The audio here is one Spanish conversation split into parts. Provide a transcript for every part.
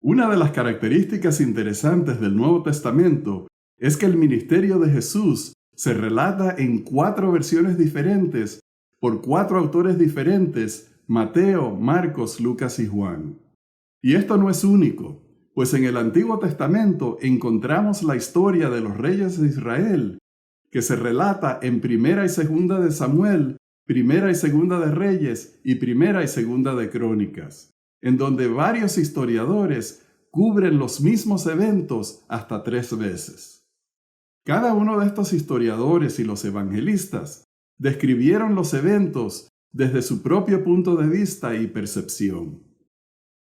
Una de las características interesantes del Nuevo Testamento es que el ministerio de Jesús se relata en 4 versiones diferentes por 4 autores diferentes: Mateo, Marcos, Lucas y Juan. Y esto no es único, pues en el Antiguo Testamento encontramos la historia de los reyes de Israel, que se relata en Primera y Segunda de Samuel, Primera y Segunda de Reyes y Primera y Segunda de Crónicas, en donde varios historiadores cubren los mismos eventos hasta 3 veces. Cada uno de estos historiadores y los evangelistas describieron los eventos desde su propio punto de vista y percepción.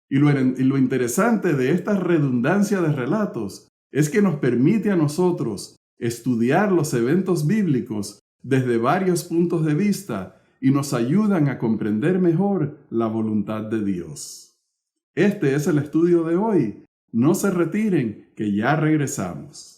Y lo interesante de esta redundancia de relatos es que nos permite a nosotros estudiar los eventos bíblicos desde varios puntos de vista y nos ayudan a comprender mejor la voluntad de Dios. Este es el estudio de hoy. No se retiren, que ya regresamos.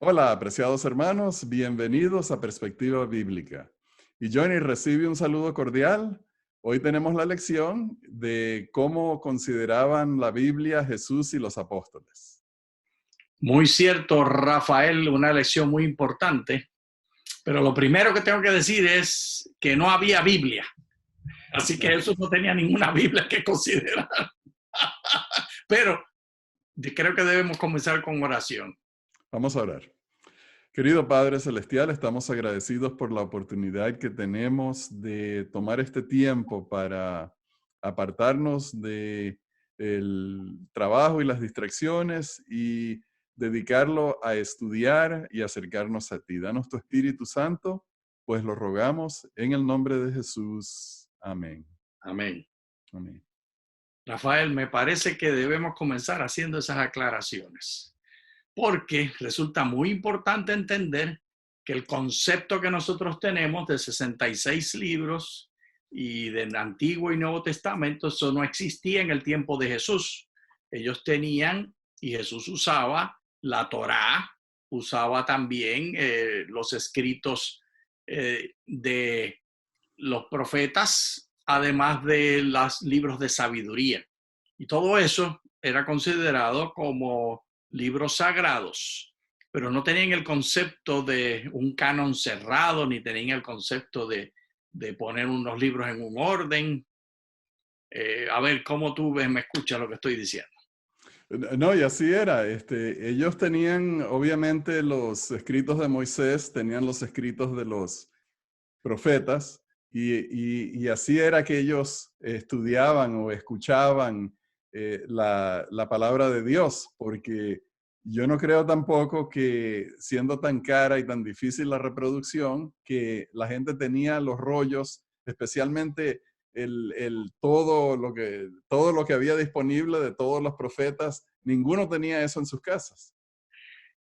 Hola, apreciados hermanos, bienvenidos a Perspectiva Bíblica. Y Johnny, recibe un saludo cordial. Hoy tenemos la lección de cómo consideraban la Biblia Jesús y los apóstoles. Muy cierto, Rafael, una lección muy importante, pero lo primero que tengo que decir es que no había Biblia, así que Jesús no tenía ninguna Biblia que considerar. Pero creo que debemos comenzar con oración. Vamos a orar. Querido Padre Celestial, estamos agradecidos por la oportunidad que tenemos de tomar este tiempo para apartarnos del trabajo y las distracciones y dedicarlo a estudiar y acercarnos a ti. Danos tu Espíritu Santo, pues lo rogamos en el nombre de Jesús. Amén. Amén. Amén. Rafael, me parece que debemos comenzar haciendo esas aclaraciones, porque resulta muy importante entender que el concepto que nosotros tenemos de 66 libros y del Antiguo y Nuevo Testamento, eso no existía en el tiempo de Jesús. Ellos tenían, y Jesús usaba la Torá, usaba también los escritos de los profetas, además de los libros de sabiduría. Y todo eso era considerado como libros sagrados, pero no tenían el concepto de un canon cerrado, ni tenían el concepto de poner unos libros en un orden. A ver, ¿cómo tú ves, me escuchas lo que estoy diciendo? No, y así era. Ellos tenían, obviamente, los escritos de Moisés, tenían los escritos de los profetas, y así era que ellos estudiaban o escuchaban la palabra de Dios, porque yo no creo tampoco que, siendo tan cara y tan difícil la reproducción, que la gente tenía los rollos, especialmente todo lo que había disponible de todos los profetas. Ninguno tenía eso en sus casas.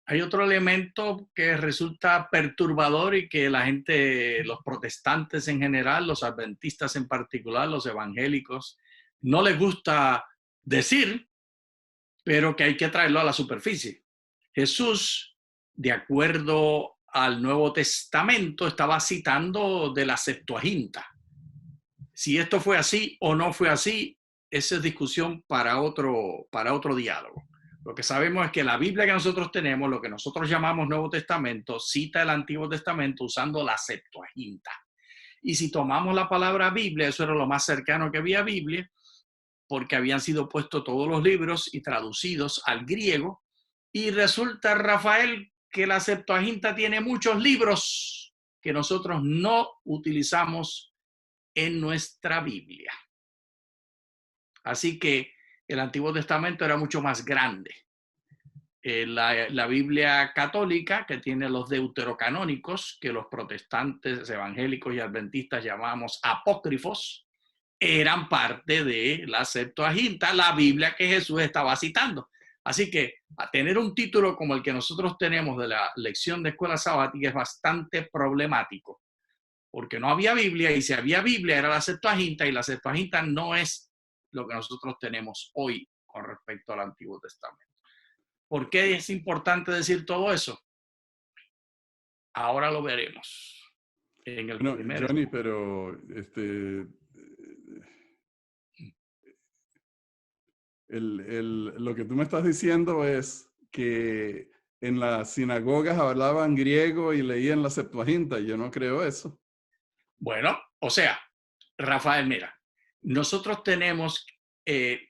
Hay otro elemento que resulta perturbador y que la gente, los protestantes en general, los adventistas en particular, los evangélicos, no les gusta decir, pero que hay que traerlo a la superficie. Jesús, de acuerdo al Nuevo Testamento, estaba citando de la Septuaginta. Si esto fue así o no fue así, esa es discusión para otro diálogo. Lo que sabemos es que la Biblia que nosotros tenemos, lo que nosotros llamamos Nuevo Testamento, cita el Antiguo Testamento usando la Septuaginta. Y si tomamos la palabra Biblia, eso era lo más cercano que había a Biblia, porque habían sido puestos todos los libros y traducidos al griego. Y resulta, Rafael, que la Septuaginta tiene muchos libros que nosotros no utilizamos en nuestra Biblia. Así que el Antiguo Testamento era mucho más grande. La Biblia católica, que tiene los deuterocanónicos, que los protestantes, evangélicos y adventistas llamamos apócrifos, eran parte de la Septuaginta, la Biblia que Jesús estaba citando. Así que a tener un título como el que nosotros tenemos de la lección de escuela sabática es bastante problemático, porque no había Biblia, y si había Biblia era la Septuaginta, y la Septuaginta no es lo que nosotros tenemos hoy con respecto al Antiguo Testamento. ¿Por qué es importante decir todo eso? Ahora lo veremos en el Bueno, primer. Johnny, pero lo que tú me estás diciendo es que en las sinagogas hablaban griego y leían la Septuaginta. Yo no creo eso. Bueno, o sea, Rafael, mira, nosotros tenemos que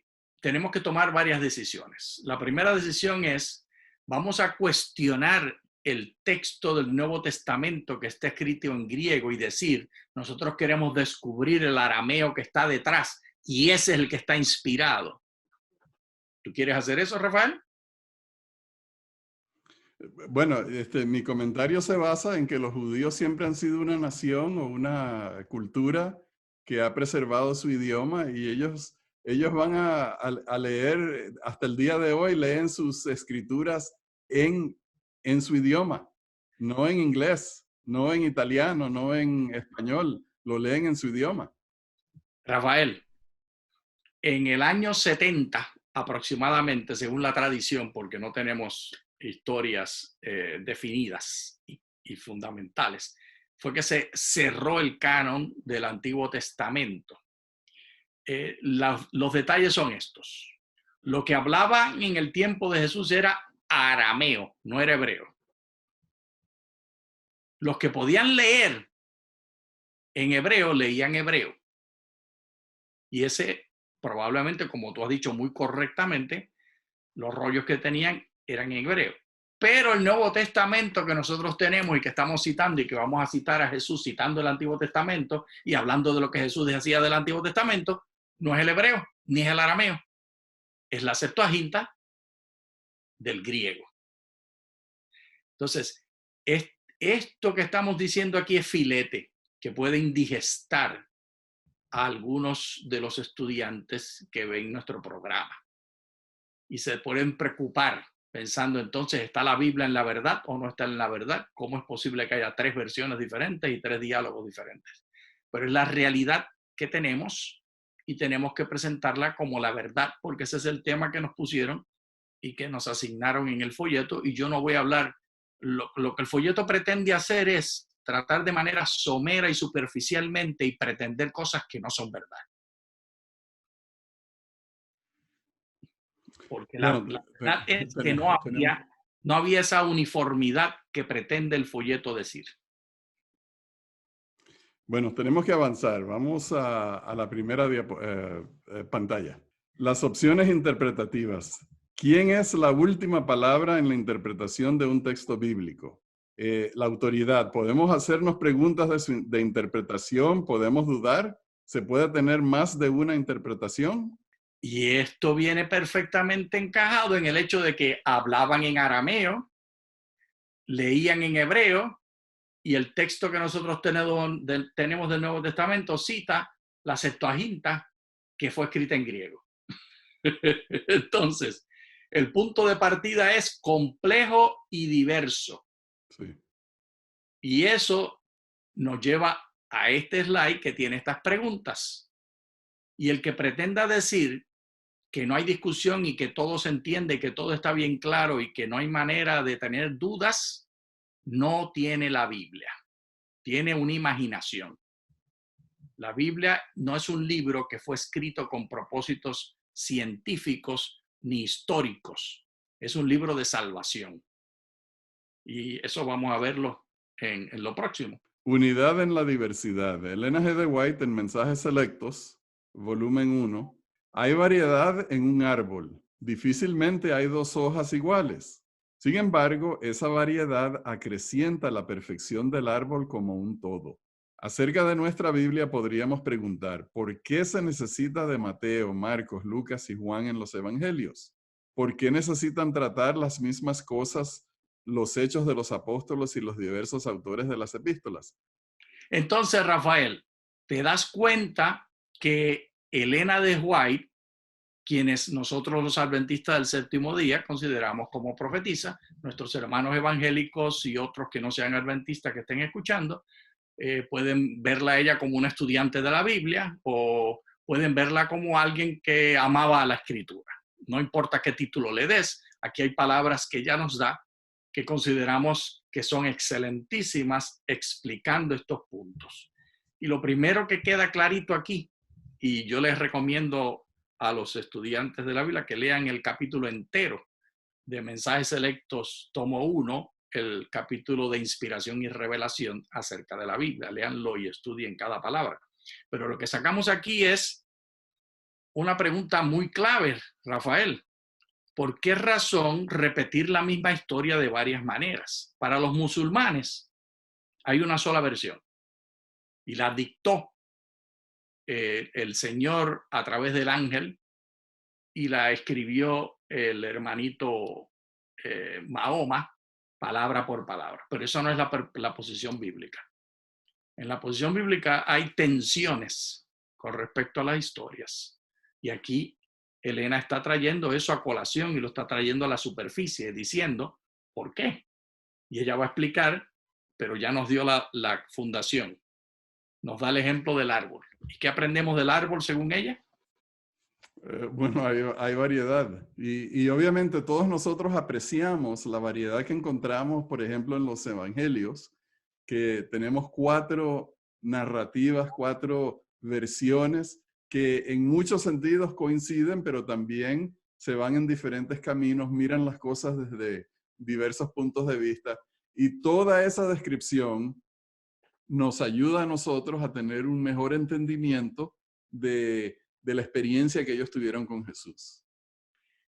tomar varias decisiones. La primera decisión es, vamos a cuestionar el texto del Nuevo Testamento que está escrito en griego y decir, nosotros queremos descubrir el arameo que está detrás y ese es el que está inspirado. ¿Tú quieres hacer eso, Rafael? Bueno, mi comentario se basa en que los judíos siempre han sido una nación o una cultura que ha preservado su idioma, y ellos van a leer, hasta el día de hoy, leen sus escrituras en su idioma, no en inglés, no en italiano, no en español, lo leen en su idioma. Rafael, en el año 70 aproximadamente, según la tradición, porque no tenemos historias definidas y fundamentales, fue que se cerró el canon del Antiguo Testamento. Los detalles son estos. Lo que hablaban en el tiempo de Jesús era arameo, no era hebreo. Los que podían leer en hebreo, leían hebreo. Y ese, probablemente, como tú has dicho muy correctamente, los rollos que tenían eran en hebreo. Pero el Nuevo Testamento que nosotros tenemos y que estamos citando y que vamos a citar a Jesús citando el Antiguo Testamento y hablando de lo que Jesús decía del Antiguo Testamento, no es el hebreo ni es el arameo, es la Septuaginta del griego. Entonces, esto que estamos diciendo aquí es filete que puede indigestar a algunos de los estudiantes que ven nuestro programa y se pueden preocupar pensando, entonces, ¿está la Biblia en la verdad o no está en la verdad? ¿Cómo es posible que haya 3 versiones diferentes y 3 diálogos diferentes? Pero es la realidad que tenemos y tenemos que presentarla como la verdad, porque ese es el tema que nos pusieron y que nos asignaron en el folleto, y yo no voy a hablar. Lo que el folleto pretende hacer es tratar de manera somera y superficialmente y pretender cosas que no son verdad. Porque la verdad es que no había esa uniformidad que pretende el folleto decir. Bueno, tenemos que avanzar. Vamos a la primera pantalla. Las opciones interpretativas. ¿Quién es la última palabra en la interpretación de un texto bíblico? La autoridad. ¿Podemos hacernos preguntas de interpretación? ¿Podemos dudar? ¿Se puede tener más de una interpretación? Y esto viene perfectamente encajado en el hecho de que hablaban en arameo, leían en hebreo, y el texto que nosotros tenemos del Nuevo Testamento cita la Septuaginta, que fue escrita en griego. Entonces, el punto de partida es complejo y diverso. Sí. Y eso nos lleva a este slide que tiene estas preguntas. Y el que pretenda decir que no hay discusión y que todo se entiende, que todo está bien claro y que no hay manera de tener dudas, no tiene la Biblia. Tiene una imaginación. La Biblia no es un libro que fue escrito con propósitos científicos ni históricos. Es un libro de salvación. Y eso vamos a verlo en lo próximo. Unidad en la diversidad. Elena G. de White en Mensajes Selectos, volumen 1. Hay variedad en un árbol. Difícilmente hay 2 hojas iguales. Sin embargo, esa variedad acrecienta la perfección del árbol como un todo. Acerca de nuestra Biblia podríamos preguntar, ¿por qué se necesita de Mateo, Marcos, Lucas y Juan en los evangelios? ¿Por qué necesitan tratar las mismas cosas los hechos de los apóstoles y los diversos autores de las epístolas? Entonces, Rafael, te das cuenta que Elena de White, quienes nosotros los adventistas del séptimo día consideramos como profetisa, nuestros hermanos evangélicos y otros que no sean adventistas que estén escuchando, pueden verla a ella como una estudiante de la Biblia o pueden verla como alguien que amaba a la escritura. No importa qué título le des, aquí hay palabras que ella nos da que consideramos que son excelentísimas explicando estos puntos. Y lo primero que queda clarito aquí, y yo les recomiendo a los estudiantes de la Biblia que lean el capítulo entero de Mensajes Selectos, tomo 1, el capítulo de inspiración y revelación acerca de la Biblia. Léanlo y estudien cada palabra. Pero lo que sacamos aquí es una pregunta muy clave, Rafael. ¿Por qué razón repetir la misma historia de varias maneras? Para los musulmanes hay una sola versión y la dictó el Señor a través del ángel y la escribió el hermanito Mahoma, palabra por palabra. Pero eso no es la posición bíblica. En la posición bíblica hay tensiones con respecto a las historias. Y aquí Elena está trayendo eso a colación y lo está trayendo a la superficie, diciendo por qué. Y ella va a explicar, pero ya nos dio la fundación. Nos da el ejemplo del árbol. ¿Y qué aprendemos del árbol según ella? Bueno, hay variedad y obviamente todos nosotros apreciamos la variedad que encontramos, por ejemplo, en los evangelios, que tenemos 4 narrativas, 4 versiones que en muchos sentidos coinciden, pero también se van en diferentes caminos, miran las cosas desde diversos puntos de vista y toda esa descripción nos ayuda a nosotros a tener un mejor entendimiento de la experiencia que ellos tuvieron con Jesús.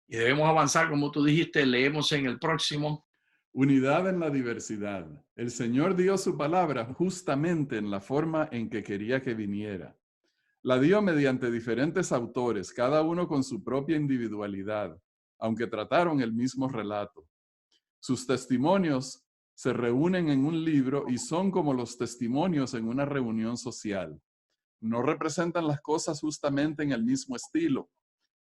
Y debemos avanzar, como tú dijiste, leemos en el próximo. Unidad en la diversidad. El Señor dio su palabra justamente en la forma en que quería que viniera. La dio mediante diferentes autores, cada uno con su propia individualidad, aunque trataron el mismo relato. Sus testimonios se reúnen en un libro y son como los testimonios en una reunión social. No representan las cosas justamente en el mismo estilo.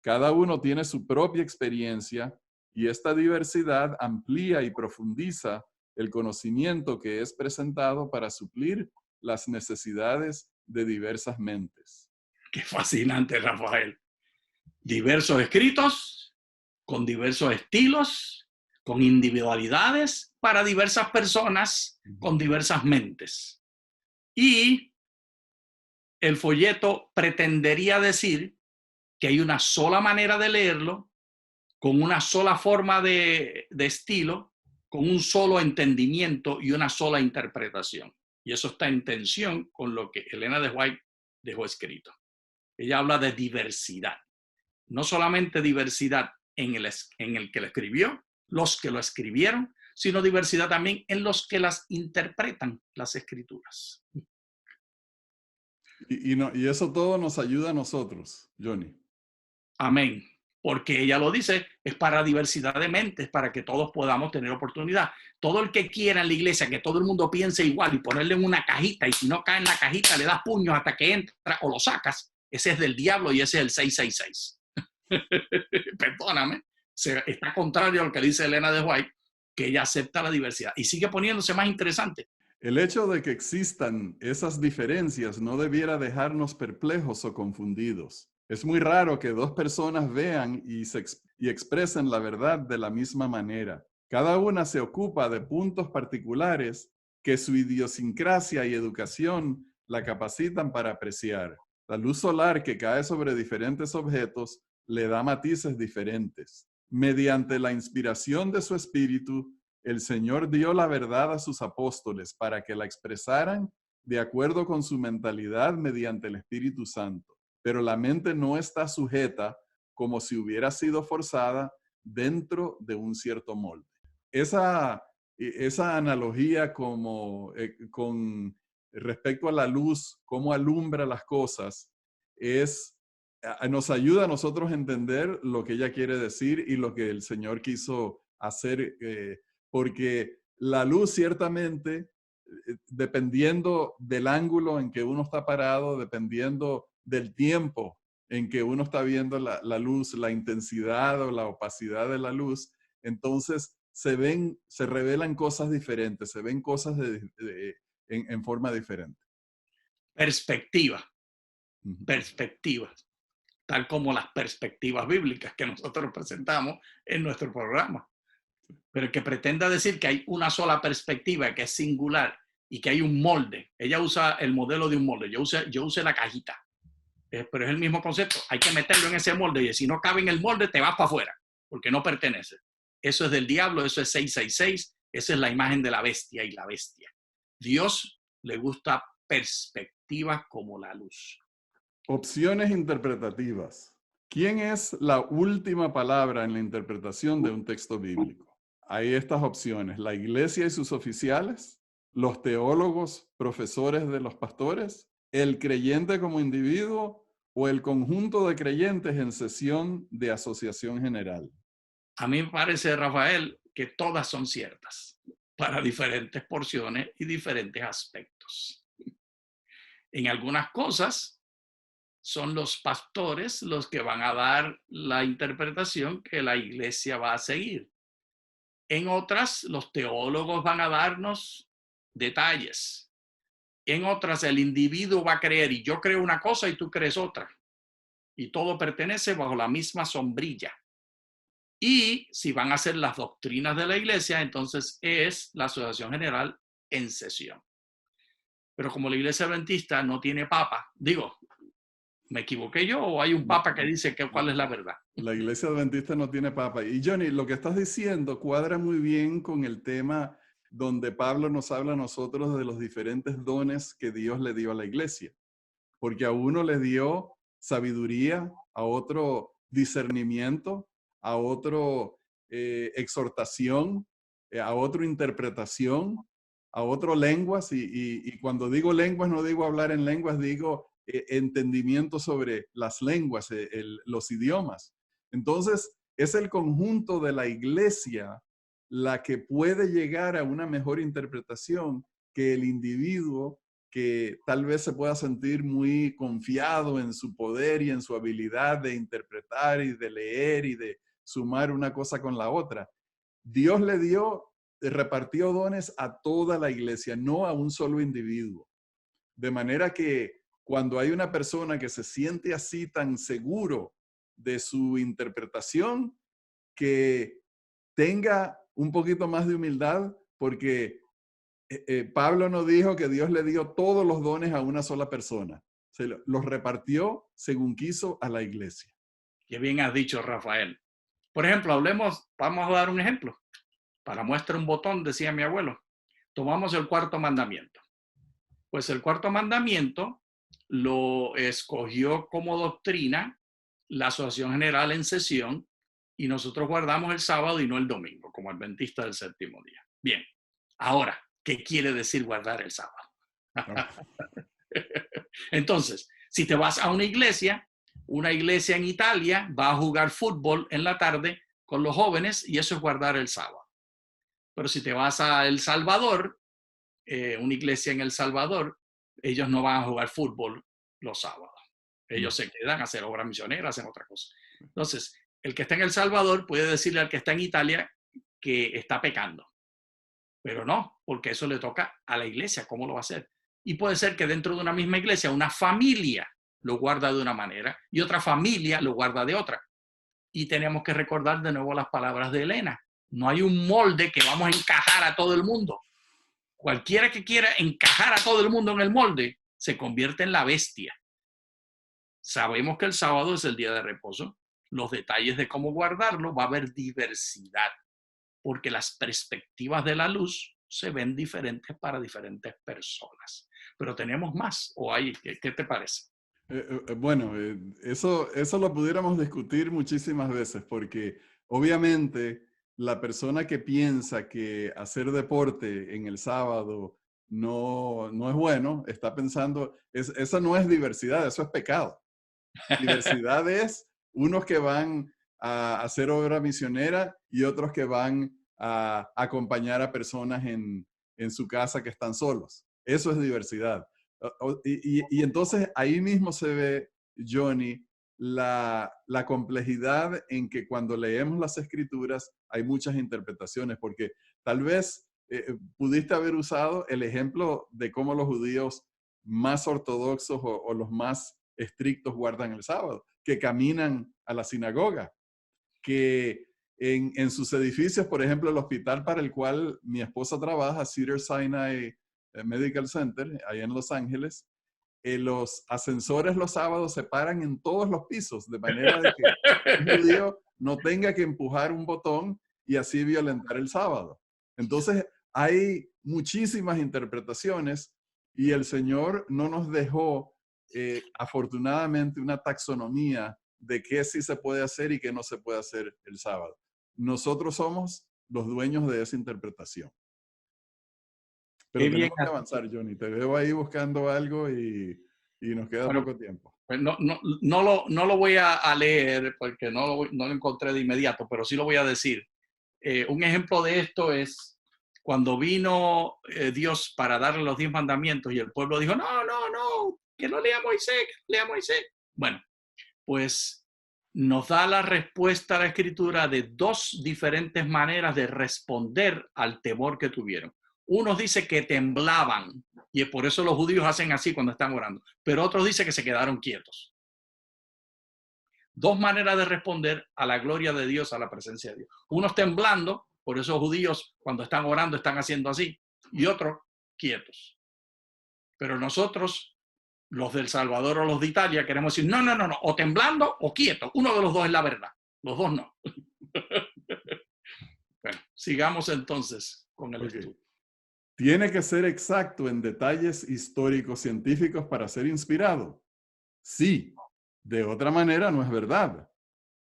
Cada uno tiene su propia experiencia y esta diversidad amplía y profundiza el conocimiento que es presentado para suplir las necesidades de diversas mentes. Qué fascinante, Rafael. Diversos escritos, con diversos estilos, con individualidades, para diversas personas, con diversas mentes. Y el folleto pretendería decir que hay una sola manera de leerlo, con una sola forma de estilo, con un solo entendimiento y una sola interpretación. Y eso está en tensión con lo que Elena de White dejó escrito. Ella habla de diversidad. No solamente diversidad en el que lo escribió, los que lo escribieron, sino diversidad también en los que las interpretan, las escrituras. Y eso todo nos ayuda a nosotros, Johnny. Amén. Porque ella lo dice, es para diversidad de mentes, para que todos podamos tener oportunidad. Todo el que quiera en la iglesia que todo el mundo piense igual y ponerle en una cajita, y si no cae en la cajita le das puños hasta que entra o lo sacas, ese es del diablo y ese es el 666. Perdóname, está contrario a lo que dice Elena de White, que ella acepta la diversidad. Y sigue poniéndose más interesante. El hecho de que existan esas diferencias no debiera dejarnos perplejos o confundidos. Es muy raro que 2 personas vean y expresen la verdad de la misma manera. Cada una se ocupa de puntos particulares que su idiosincrasia y educación la capacitan para apreciar. La luz solar que cae sobre diferentes objetos le da matices diferentes. Mediante la inspiración de su espíritu, el Señor dio la verdad a sus apóstoles para que la expresaran de acuerdo con su mentalidad mediante el Espíritu Santo. Pero la mente no está sujeta como si hubiera sido forzada dentro de un cierto molde. Esa analogía con respecto a la luz, cómo alumbra las cosas, nos ayuda a nosotros a entender lo que ella quiere decir y lo que el Señor quiso hacer, porque la luz ciertamente, dependiendo del ángulo en que uno está parado, dependiendo del tiempo en que uno está viendo la luz, la intensidad o la opacidad de la luz, entonces se revelan cosas diferentes, se ven cosas en forma diferente. Perspectiva, Ujú. perspectivas, tal como las perspectivas bíblicas que nosotros presentamos en nuestro programa. Pero el que pretenda decir que hay una sola perspectiva, que es singular y que hay un molde, ella usa el modelo de un molde, yo usé la cajita, pero es el mismo concepto, hay que meterlo en ese molde y si no cabe en el molde te vas para afuera, porque no pertenece. Eso es del diablo, eso es 666, esa es la imagen de la bestia y la bestia. Dios le gusta perspectivas como la luz. Opciones interpretativas. ¿Quién es la última palabra en la interpretación de un texto bíblico? Hay estas opciones: la iglesia y sus oficiales, los teólogos, profesores de los pastores, el creyente como individuo o el conjunto de creyentes en sesión de asociación general. A mí me parece, Rafael, que todas son ciertas para diferentes porciones y diferentes aspectos. En algunas cosas son los pastores los que van a dar la interpretación que la iglesia va a seguir. En otras, los teólogos van a darnos detalles. En otras, el individuo va a creer y yo creo una cosa y tú crees otra. Y todo pertenece bajo la misma sombrilla. Y si van a ser las doctrinas de la iglesia, entonces es la Asociación General en sesión. Pero como la iglesia adventista no tiene papa, digo, ¿me equivoqué yo o hay un papa que dice cuál es la verdad? La iglesia adventista no tiene papa. Y Johnny, lo que estás diciendo cuadra muy bien con el tema donde Pablo nos habla a nosotros de los diferentes dones que Dios le dio a la iglesia. Porque a uno le dio sabiduría, a otro discernimiento, a otro exhortación, a otro interpretación, a otro lenguas. Y cuando digo lenguas, no digo hablar en lenguas, digo entendimiento sobre las lenguas, los idiomas. Entonces, es el conjunto de la iglesia la que puede llegar a una mejor interpretación que el individuo, que tal vez se pueda sentir muy confiado en su poder y en su habilidad de interpretar y de leer y de sumar una cosa con la otra. Dios le repartió dones a toda la iglesia, no a un solo individuo. De manera que cuando hay una persona que se siente así tan seguro de su interpretación, que tenga un poquito más de humildad, porque Pablo no dijo que Dios le dio todos los dones a una sola persona. Los repartió según quiso a la iglesia. Qué bien has dicho, Rafael. Por ejemplo, vamos a dar un ejemplo. Para muestra un botón, decía mi abuelo. Tomamos el cuarto mandamiento. Pues el cuarto mandamiento lo escogió como doctrina la Asociación General en sesión y nosotros guardamos el sábado y no el domingo, como adventista del séptimo día. Bien, ahora, ¿qué quiere decir guardar el sábado? Entonces, si te vas a una iglesia en Italia va a jugar fútbol en la tarde con los jóvenes y eso es guardar el sábado. Pero si te vas a El Salvador, una iglesia en El Salvador, ellos no van a jugar fútbol los sábados. Ellos se quedan a hacer obras misioneras, hacen otra cosa. Entonces, el que está en El Salvador puede decirle al que está en Italia que está pecando. Pero no, porque eso le toca a la iglesia, ¿cómo lo va a hacer? Y puede ser que dentro de una misma iglesia, una familia lo guarda de una manera y otra familia lo guarda de otra. Y tenemos que recordar de nuevo las palabras de Elena. No hay un molde que vamos a encajar a todo el mundo. Cualquiera que quiera encajar a todo el mundo en el molde se convierte en la bestia. Sabemos que el sábado es el día de reposo. Los detalles de cómo guardarlo va a haber diversidad, porque las perspectivas de la luz se ven diferentes para diferentes personas. Pero tenemos más, ¿o hay? ¿Qué te parece? Bueno, eso lo pudiéramos discutir muchísimas veces, porque obviamente la persona que piensa que hacer deporte en el sábado no es bueno, está pensando, esa no es diversidad, eso es pecado. Diversidad es unos que van a hacer obra misionera y otros que van a acompañar a personas en su casa que están solos. Eso es diversidad. Y entonces ahí mismo se ve Johnny, la complejidad en que cuando leemos las escrituras hay muchas interpretaciones, porque tal vez pudiste haber usado el ejemplo de cómo los judíos más ortodoxos o los más estrictos guardan el sábado, que caminan a la sinagoga, que en sus edificios, por ejemplo, el hospital para el cual mi esposa trabaja, Cedars-Sinai Medical Center, allá en Los Ángeles, los ascensores los sábados se paran en todos los pisos, de manera de que un judío no tenga que empujar un botón y así violentar el sábado. Entonces, hay muchísimas interpretaciones y el Señor no nos dejó, afortunadamente, una taxonomía de qué sí se puede hacer y qué no se puede hacer el sábado. Nosotros somos los dueños de esa interpretación. Pero tenemos que avanzar, Johnny. Te veo ahí buscando algo y nos queda poco tiempo. Pues no lo voy a leer porque no lo encontré de inmediato, pero sí lo voy a decir. Un ejemplo de esto es cuando vino Dios para darle los 10 mandamientos y el pueblo dijo, no, que no lea Moisés, que lea Moisés. Bueno, pues nos da la respuesta a la Escritura de dos diferentes maneras de responder al temor que tuvieron. Unos dice que temblaban y por eso los judíos hacen así cuando están orando, pero otros dicen que se quedaron quietos. Dos maneras de responder a la gloria de Dios, a la presencia de Dios. Unos temblando, por eso los judíos cuando están orando están haciendo así, y otros quietos. Pero nosotros, los del Salvador o los de Italia, queremos decir, no, o temblando o quieto. Uno de los dos es la verdad, los dos no. Bueno, sigamos entonces con el estudio. ¿Tiene que ser exacto en detalles históricos científicos para ser inspirado? Sí, de otra manera no es verdad.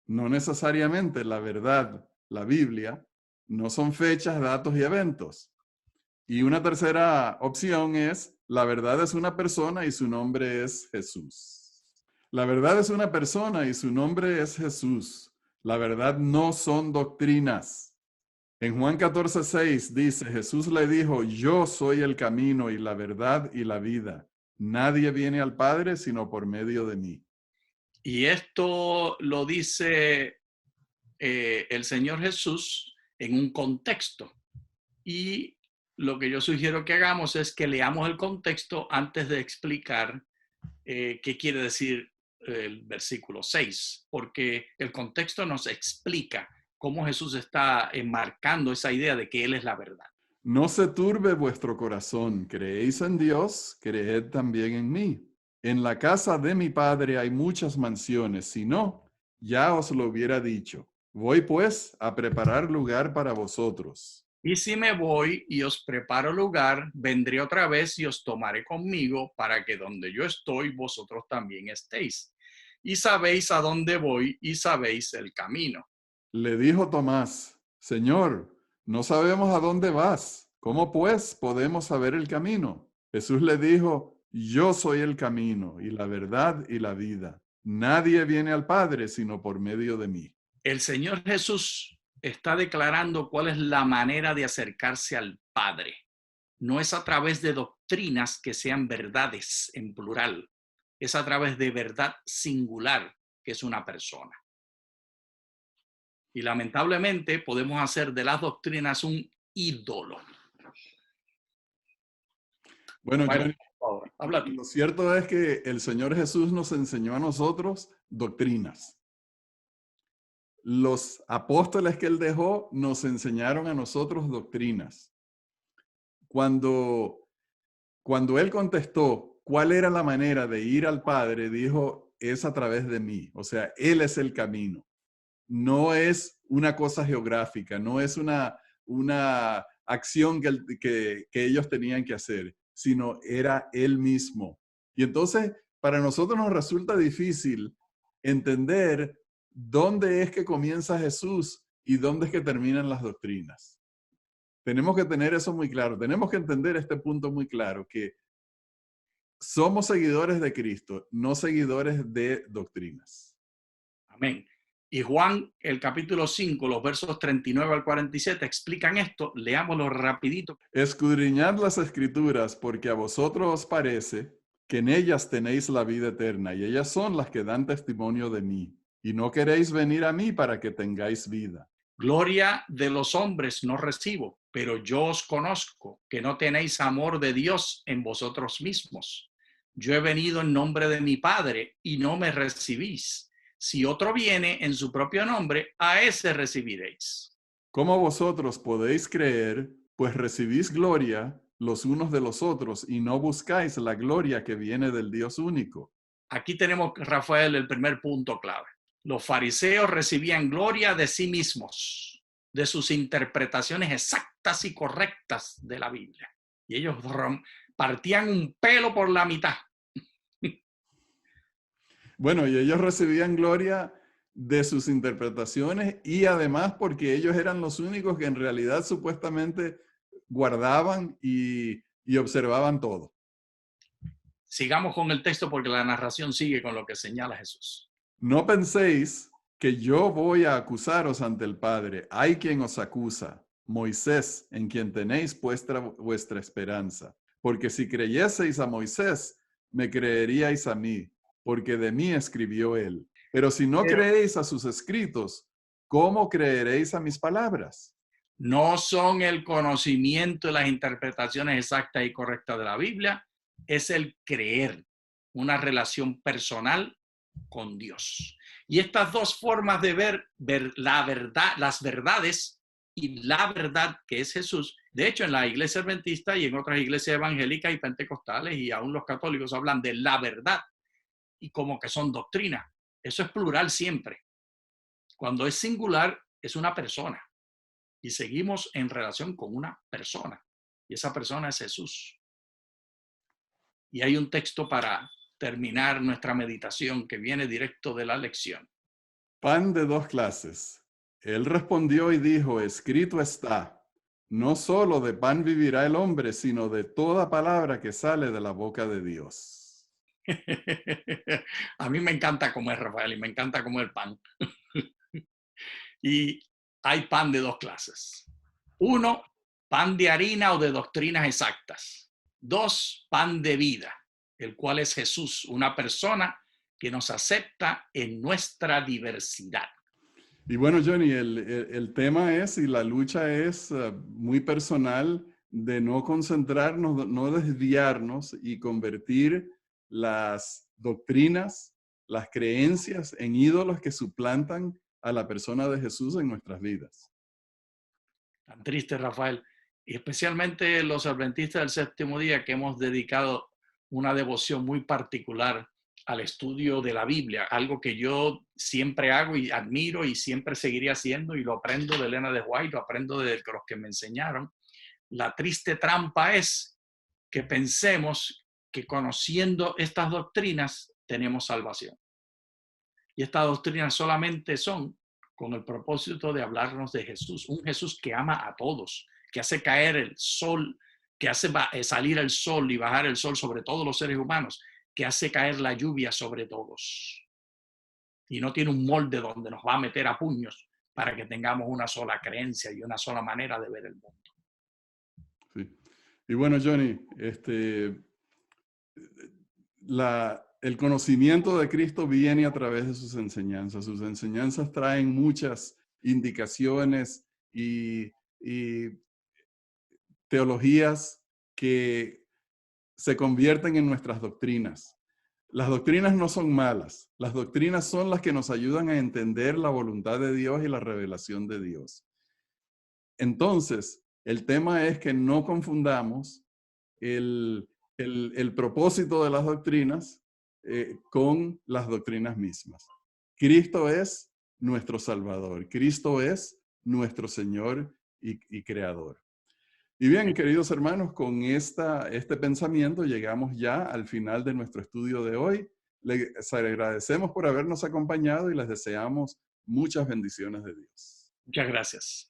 No necesariamente la verdad, la Biblia, no son fechas, datos y eventos. Y una tercera opción es, la verdad es una persona y su nombre es Jesús. La verdad es una persona y su nombre es Jesús. La verdad no son doctrinas. En Juan 14:6 dice, Jesús le dijo, yo soy el camino y la verdad y la vida. Nadie viene al Padre sino por medio de mí. Y esto lo dice el Señor Jesús en un contexto. Y lo que yo sugiero que hagamos es que leamos el contexto antes de explicar qué quiere decir el versículo 6, porque el contexto nos explica cómo Jesús está enmarcando esa idea de que Él es la verdad. No se turbe vuestro corazón, creéis en Dios, creed también en mí. En la casa de mi Padre hay muchas mansiones, si no, ya os lo hubiera dicho. Voy pues a preparar lugar para vosotros. Y si me voy y os preparo lugar, vendré otra vez y os tomaré conmigo para que donde yo estoy, vosotros también estéis. Y sabéis a dónde voy y sabéis el camino. Le dijo Tomás, Señor, no sabemos a dónde vas. ¿Cómo pues podemos saber el camino? Jesús le dijo, yo soy el camino y la verdad y la vida. Nadie viene al Padre sino por medio de mí. El Señor Jesús está declarando cuál es la manera de acercarse al Padre. No es a través de doctrinas que sean verdades en plural. Es a través de verdad singular, que es una persona. Y lamentablemente podemos hacer de las doctrinas un ídolo. Bueno, Johnny, lo cierto es que el Señor Jesús nos enseñó a nosotros doctrinas. Los apóstoles que Él dejó nos enseñaron a nosotros doctrinas. Cuando Él contestó cuál era la manera de ir al Padre, dijo, es a través de mí. O sea, Él es el camino. No es una cosa geográfica, no es una acción que ellos tenían que hacer, sino era Él mismo. Y entonces, para nosotros nos resulta difícil entender dónde es que comienza Jesús y dónde es que terminan las doctrinas. Tenemos que tener eso muy claro. Tenemos que entender este punto muy claro, que somos seguidores de Cristo, no seguidores de doctrinas. Amén. Y Juan, el capítulo 5, los versos 39 al 47, explican esto. Leámoslo rapidito. Escudriñad las Escrituras, porque a vosotros os parece que en ellas tenéis la vida eterna, y ellas son las que dan testimonio de mí. Y no queréis venir a mí para que tengáis vida. Gloria de los hombres no recibo, pero yo os conozco, que no tenéis amor de Dios en vosotros mismos. Yo he venido en nombre de mi Padre y no me recibís. Si otro viene en su propio nombre, a ese recibiréis. ¿Cómo vosotros podéis creer, pues recibís gloria los unos de los otros y no buscáis la gloria que viene del Dios único? Aquí tenemos, Rafael, el primer punto clave. Los fariseos recibían gloria de sí mismos, de sus interpretaciones exactas y correctas de la Biblia. Y ellos partían un pelo por la mitad. Bueno, y ellos recibían gloria de sus interpretaciones y además porque ellos eran los únicos que en realidad supuestamente guardaban y observaban todo. Sigamos con el texto porque la narración sigue con lo que señala Jesús. No penséis que yo voy a acusaros ante el Padre. Hay quien os acusa, Moisés, en quien tenéis puesta vuestra esperanza. Porque si creyeseis a Moisés, me creeríais a mí, porque de mí escribió él. Pero si no creéis a sus escritos, ¿cómo creeréis a mis palabras? No son el conocimiento y las interpretaciones exactas y correctas de la Biblia, es el creer, una relación personal con Dios. Y estas dos formas de ver la verdad, las verdades y la verdad que es Jesús. De hecho, en la iglesia adventista y en otras iglesias evangélicas y pentecostales y aún los católicos hablan de la verdad y como que son doctrinas. Eso es plural siempre. Cuando es singular, es una persona. Y seguimos en relación con una persona. Y esa persona es Jesús. Y hay un texto para terminar nuestra meditación que viene directo de la lección. Pan de dos clases. Él respondió y dijo, escrito está, no solo de pan vivirá el hombre, sino de toda palabra que sale de la boca de Dios. A mí me encanta comer, Rafael, y me encanta comer pan. Y hay pan de dos clases. Uno, pan de harina o de doctrinas exactas. Dos, pan de vida, el cual es Jesús, una persona que nos acepta en nuestra diversidad. Y bueno, Johnny, el tema es y la lucha es muy personal de no concentrarnos, no desviarnos y convertir las doctrinas, las creencias en ídolos que suplantan a la persona de Jesús en nuestras vidas. Tan triste, Rafael. Y especialmente los adventistas del séptimo día que hemos dedicado una devoción muy particular al estudio de la Biblia, algo que yo siempre hago y admiro y siempre seguiré haciendo y lo aprendo de Elena de White, lo aprendo de los que me enseñaron. La triste trampa es que pensemos que conociendo estas doctrinas tenemos salvación. Y estas doctrinas solamente son con el propósito de hablarnos de Jesús, un Jesús que ama a todos, que hace caer el sol, que hace salir el sol y bajar el sol sobre todos los seres humanos, que hace caer la lluvia sobre todos. Y no tiene un molde donde nos va a meter a puños para que tengamos una sola creencia y una sola manera de ver el mundo. Sí. Y bueno, Johnny, el conocimiento de Cristo viene a través de sus enseñanzas. Sus enseñanzas traen muchas indicaciones y teologías que se convierten en nuestras doctrinas. Las doctrinas no son malas. Las doctrinas son las que nos ayudan a entender la voluntad de Dios y la revelación de Dios. Entonces, el tema es que no confundamos el propósito de las doctrinas con las doctrinas mismas. Cristo es nuestro Salvador. Cristo es nuestro Señor y Creador. Y bien, queridos hermanos, con este pensamiento llegamos ya al final de nuestro estudio de hoy. Les agradecemos por habernos acompañado y les deseamos muchas bendiciones de Dios. Muchas gracias.